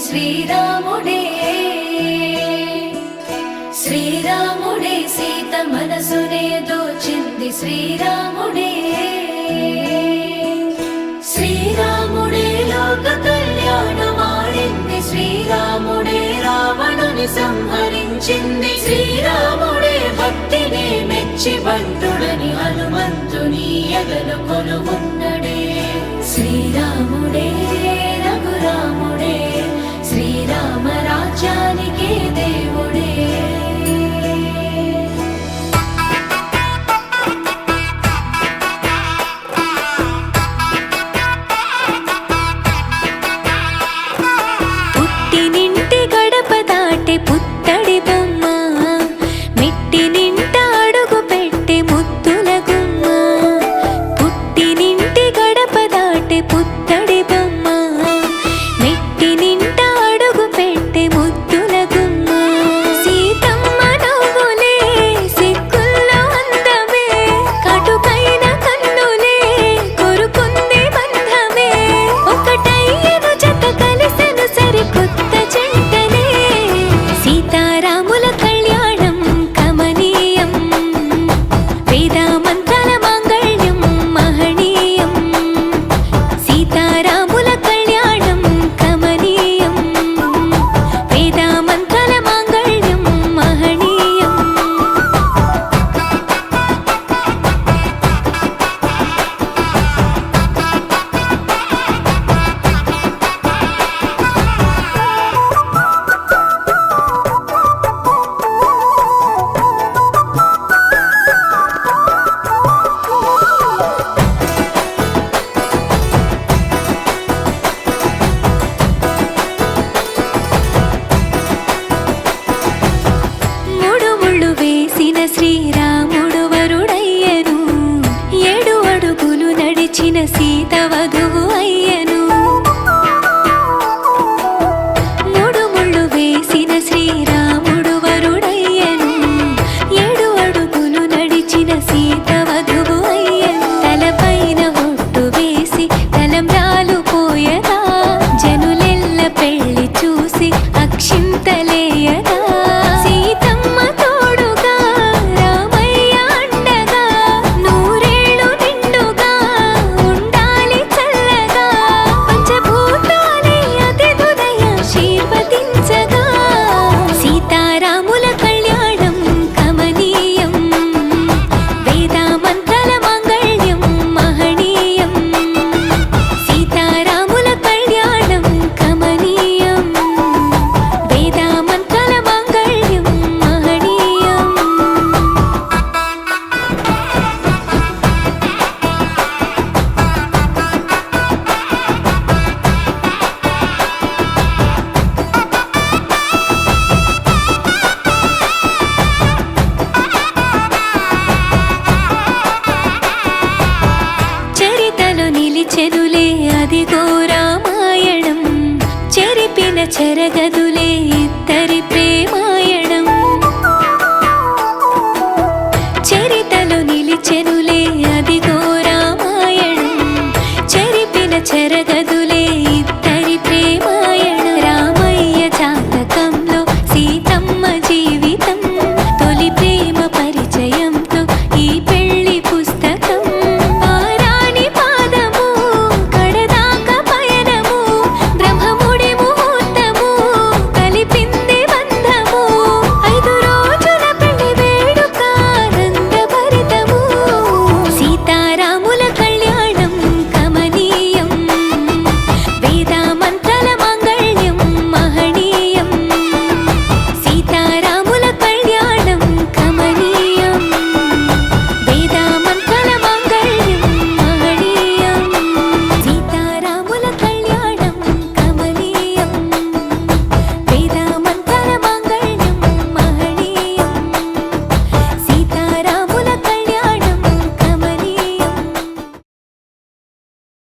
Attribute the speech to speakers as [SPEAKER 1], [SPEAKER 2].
[SPEAKER 1] శ్రీరాముడే శ్రీరాముడే సీత మనసునే దోచింది శ్రీరాముడే శ్రీరాముడే లోక కళ్యాణమాడింది శ్రీరాముడే రావణుని సంహరించింది శ్రీరాముడే భక్తిని మెచ్చి బంటుడని హనుమంతుని ఎదలు కొలువున్నడే శ్రీరాముడే రఘురాముడే శ్రీరామ రాజ్యానికే దేవుడే
[SPEAKER 2] పుట్టినింటి గడప దాటే పుత్తడి బొమ్మ మెట్టినింట అడుగు పెట్టే ముద్దుల గుమ్మ పుట్టినింటి గడప దాటే పుత్తడి బొమ్మ మెట్టినింట అడుగు పెట్టే ముద్దుల గుమ్మ సీతమ్మ నవ్వులే సిగ్గుల్లో అందమే కటుకైన కన్నులే కొరుకుంది బంధమే ఒకటయ్యను జత కలిసెను సరికొత్త జంటనే సీతారాముల కళ్యాణం కమనీయం వేదామంతల మాంగళ్యం మహనీయం సీతారాముల కళ్యాణం కమనీయం వేదామంతల మాంగళ్యం మహనీయం మూడు ముళ్ళు వేసిన శ్రీరాముడు వరుడయ్యను 7 అడుగులు నడిచిన సీత వధువు అయ్యను మూడు ముళ్ళు వేసిన శ్రీరాముడు వరుడయ్యను 7 అడుగులు నడిచిన సీత వధువు అయ్యను తలపైన ఒట్టు వేసి తలంబ్రాలు పోయగా జనులెల్ల పెళ్లి చూసి అక్షింతలేయగా సీతమ్మ తోడుగా రామయ్య అండగా నూరేళ్ళు నిండుగా ఉండాలి చల్లగా పంచభూతాలే అతిథులయ ఆశీర్వదించగా సీతారాముల కళ్యాణం కమనీయం వేదామంతల మాంగళ్యం మహనీయం సీతారాముల కళ్యాణం కమనీయం వేదామంతల మాంగళ్యం మహనీయం చరితలో నిలిచెనులే అదిగో రామాయణం చెరిపిన చెరగదులే ఇద్దరి